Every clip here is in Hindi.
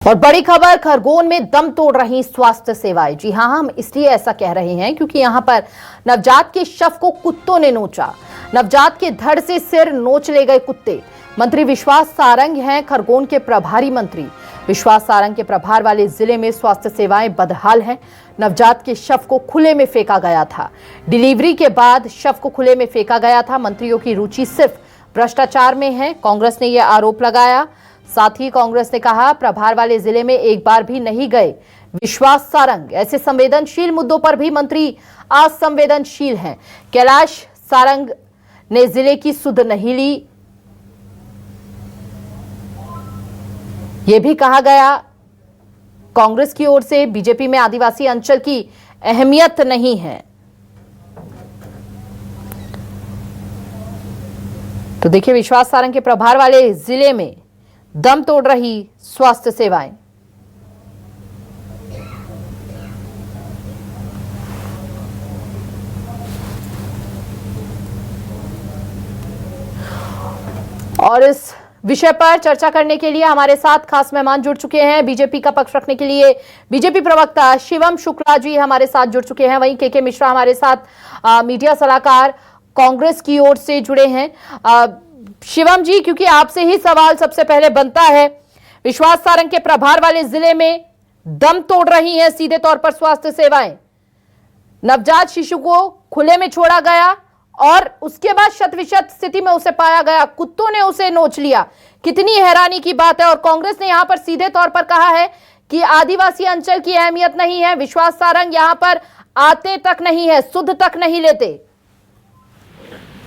और बड़ी खबर, खरगोन में दम तोड़ रही स्वास्थ्य सेवाएं। जी हां, हम इसलिए ऐसा कह रहे हैं क्योंकि यहां पर नवजात के शव को कुत्तों ने नोचा। नवजात के धड़ से सिर नोच ले गए कुत्ते। मंत्री विश्वास सारंग हैं खरगोन के प्रभारी मंत्री। विश्वास सारंग के प्रभार वाले जिले में स्वास्थ्य सेवाएं बदहाल हैं। नवजात के शव को खुले में फेंका गया था। डिलीवरी के बाद शव को खुले में फेंका गया था। मंत्रियों की रुचि सिर्फ भ्रष्टाचार में है, कांग्रेस ने यह आरोप लगाया। साथ ही कांग्रेस ने कहा प्रभार वाले जिले में एक बार भी नहीं गए विश्वास सारंग। ऐसे संवेदनशील मुद्दों पर भी मंत्री असंवेदनशील हैं। कैलाश सारंग ने जिले की सुध नहीं ली, यह भी कहा गया। कांग्रेस की ओर से बीजेपी में आदिवासी अंचल की अहमियत नहीं है। तो देखिए, विश्वास सारंग के प्रभार वाले जिले में दम तोड़ रही स्वास्थ्य सेवाएं। और इस विषय पर चर्चा करने के लिए हमारे साथ खास मेहमान जुड़ चुके हैं। बीजेपी का पक्ष रखने के लिए बीजेपी प्रवक्ता शिवम शुक्ला जी हमारे साथ जुड़ चुके हैं। वहीं के मिश्रा हमारे साथ मीडिया सलाहकार कांग्रेस की ओर से जुड़े हैं। शिवम जी, क्योंकि आपसे ही सवाल सबसे पहले बनता है, विश्वास सारंग के प्रभार वाले जिले में दम तोड़ रही हैं सीधे तौर पर स्वास्थ्य सेवाएं। नवजात शिशु को खुले में छोड़ा गया और उसके बाद शत-विशत स्थिति में उसे पाया गया, कुत्तों ने उसे नोच लिया। कितनी हैरानी की बात है। और कांग्रेस ने यहां पर सीधे तौर पर कहा है कि आदिवासी अंचल की अहमियत नहीं है। विश्वास सारंग यहां पर आते तक नहीं है, सुध तक नहीं लेते।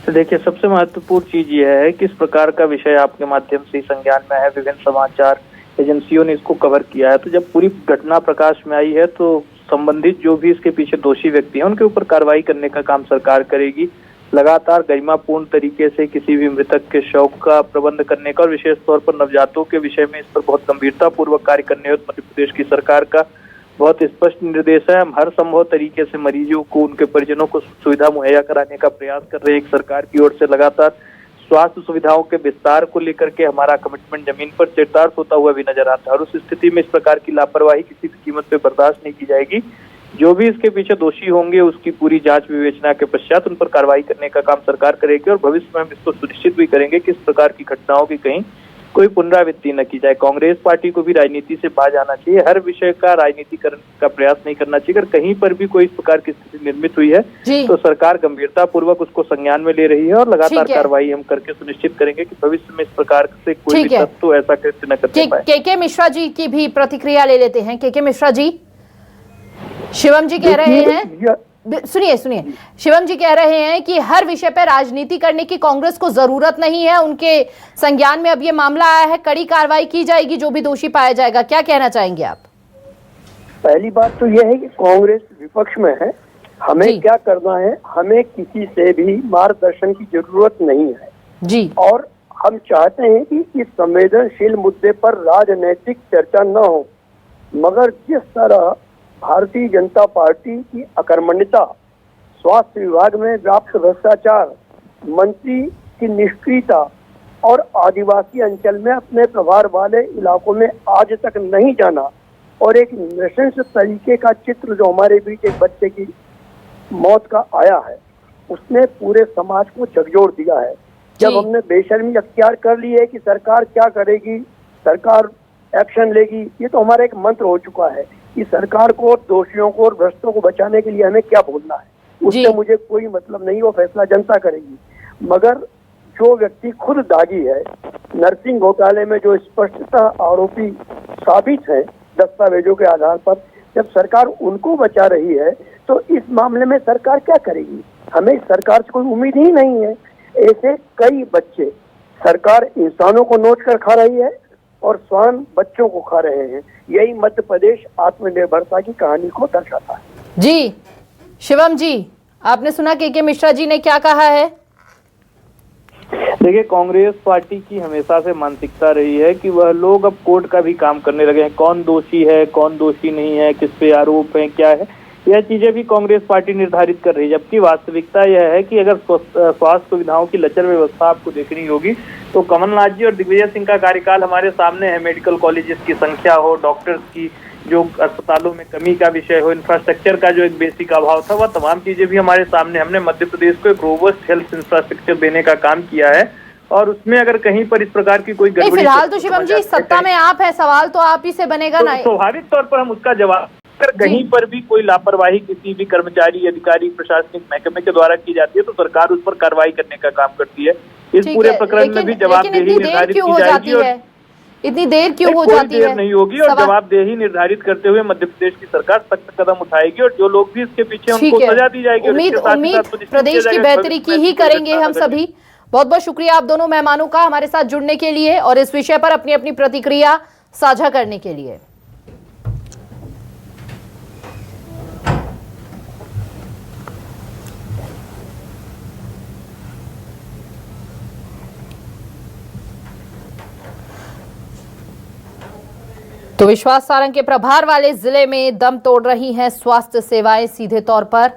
तो देखिए, सबसे महत्वपूर्ण चीज यह है कि इस प्रकार का विषय आपके माध्यम से संज्ञान में है, विभिन्न समाचार एजेंसियों ने इसको कवर किया है। तो जब पूरी घटना प्रकाश में आई है तो संबंधित जो भी इसके पीछे दोषी व्यक्ति हैं उनके ऊपर कार्रवाई करने का काम सरकार करेगी। लगातार गरिमापूर्ण तरीके से किसी भी मृतक के शव का प्रबंध करने का और विशेष तौर पर नवजातों के विषय में इस पर बहुत गंभीरता पूर्वक कार्य करने हेतु मध्य प्रदेश की सरकार का बहुत स्पष्ट निर्देश है। हम हर संभव तरीके से मरीजों को, उनके परिजनों को सुविधा मुहैया कराने का प्रयास कर रहे हैं। एक सरकार की ओर से लगातार स्वास्थ्य सुविधाओं के विस्तार को लेकर के हमारा कमिटमेंट जमीन पर चरितार्थ होता हुआ भी नजर आता है। और उस स्थिति में इस प्रकार की लापरवाही किसी भी कीमत पे बर्दाश्त नहीं की जाएगी। जो भी इसके पीछे दोषी होंगे उसकी पूरी जांच विवेचना के पश्चात उन पर कार्रवाई करने का काम सरकार करेगी। और भविष्य में हम इसको सुनिश्चित भी करेंगे कि इस प्रकार की घटनाओं की कहीं कोई पुनरावृत्ति न की जाए। कांग्रेस पार्टी को भी राजनीति से बाहर जाना चाहिए। हर विषय का राजनीतिकरण का प्रयास नहीं करना चाहिए। अगर कहीं पर भी कोई इस प्रकार की स्थिति निर्मित हुई है तो सरकार गंभीरता पूर्वक उसको संज्ञान में ले रही है और लगातार कार्रवाई हम करके सुनिश्चित करेंगे कि भविष्य में इस प्रकार से कोई भी तत्व ऐसा कृत्य न कर पाए। के मिश्रा जी की भी प्रतिक्रिया ले लेते हैं। के मिश्रा जी, शिवम जी कह रहे हैं, सुनिए, शिवम जी कह रहे हैं कि हर विषय पर राजनीति करने की कांग्रेस को जरूरत नहीं है। उनके संज्ञान में अब ये मामला आया है, कड़ी कार्रवाई की जाएगी, जो भी दोषी पाया जाएगा। क्या कहना चाहेंगे आप? पहली बात तो यह है कि कांग्रेस विपक्ष में है, हमें क्या करना है, हमें किसी से भी मार्गदर्शन की जरूरत नहीं है जी। और हम चाहते हैं कि इस संवेदनशील मुद्दे पर राजनैतिक चर्चा न हो, मगर जिस तरह भारतीय जनता पार्टी की अकर्मण्यता, स्वास्थ्य विभाग में व्याप्त भ्रष्टाचार, मंत्री की निष्क्रियता और आदिवासी अंचल में अपने प्रभार वाले इलाकों में आज तक नहीं जाना और एक नृशंस तरीके का चित्र जो हमारे बीच एक बच्चे की मौत का आया है, उसने पूरे समाज को झकझोर दिया है। जब हमने बेशर्मी अख्तियार कर ली है कि सरकार क्या करेगी, सरकार एक्शन लेगी, ये तो हमारा एक मंत्र हो चुका है कि सरकार को, दोषियों को और भ्रष्टों को बचाने के लिए हमें क्या बोलना है, उससे मुझे कोई मतलब नहीं, वो फैसला जनता करेगी। मगर जो व्यक्ति खुद दागी है, नर्सिंग घोटाले में जो स्पष्टता आरोपी साबित है दस्तावेजों के आधार पर, जब सरकार उनको बचा रही है तो इस मामले में सरकार क्या करेगी? हमें सरकार से कोई उम्मीद ही नहीं है। ऐसे कई बच्चे, सरकार इंसानों को नोच कर खा रही है और स्वान बच्चों को खा रहे हैं। यही मध्य प्रदेश आत्मनिर्भरता की कहानी को दर्शाता है। जी शिवम जी, आपने सुना के मिश्रा जी ने क्या कहा है? देखिए, कांग्रेस पार्टी की हमेशा से मानसिकता रही है कि वह लोग अब कोर्ट का भी काम करने लगे हैं। कौन दोषी है, कौन दोषी नहीं है, किस पे आरोप है, क्या है, यह चीजें भी कांग्रेस पार्टी निर्धारित कर रही है, जबकि वास्तविकता यह है कि अगर स्वास्थ्य सुविधाओं की लचर व्यवस्था आपको देखनी होगी तो कमलनाथ जी और दिग्विजय सिंह का कार्यकाल हमारे सामने है। मेडिकल कॉलेजेस की संख्या हो, डॉक्टर्स की जो अस्पतालों में कमी का विषय हो, इंफ्रास्ट्रक्चर का जो एक बेसिक अभाव था, वह तमाम चीजें भी हमारे सामने। हमने मध्य प्रदेश को एक रोबस्ट हेल्थ इंफ्रास्ट्रक्चर देने का काम किया है और उसमें अगर कहीं पर इस प्रकार की कोई गड़बड़ी, फिलहाल तो शिवम जी सत्ता में आप है, सवाल तो आप ही से बनेगा ना। स्वाभाविक तौर पर हम उसका जवाब, अगर कहीं पर भी कोई लापरवाही किसी भी कर्मचारी, अधिकारी, प्रशासनिक महकमे के द्वारा की जाती है तो सरकार उस पर कार्रवाई करने का काम करती है। इस पूरे प्रकरण में भी जवाबदेही निर्धारित की जाएगी और इतनी देर क्यों हो जाती है? नहीं होगी और जवाबदेही निर्धारित करते हुए मध्य प्रदेश की सरकार सख्त कदम उठाएगी और जो लोग भी इसके पीछे उनको सजा दी जाएगी। उम्मीद प्रदेश की बेहतरी की ही करेंगे हम सभी। बहुत बहुत शुक्रिया आप दोनों मेहमानों का हमारे साथ जुड़ने के लिए और इस विषय पर अपनी अपनी प्रतिक्रिया साझा करने के लिए। तो विश्वास सारंग के प्रभार वाले जिले में दम तोड़ रही हैं स्वास्थ्य सेवाएं। सीधे तौर पर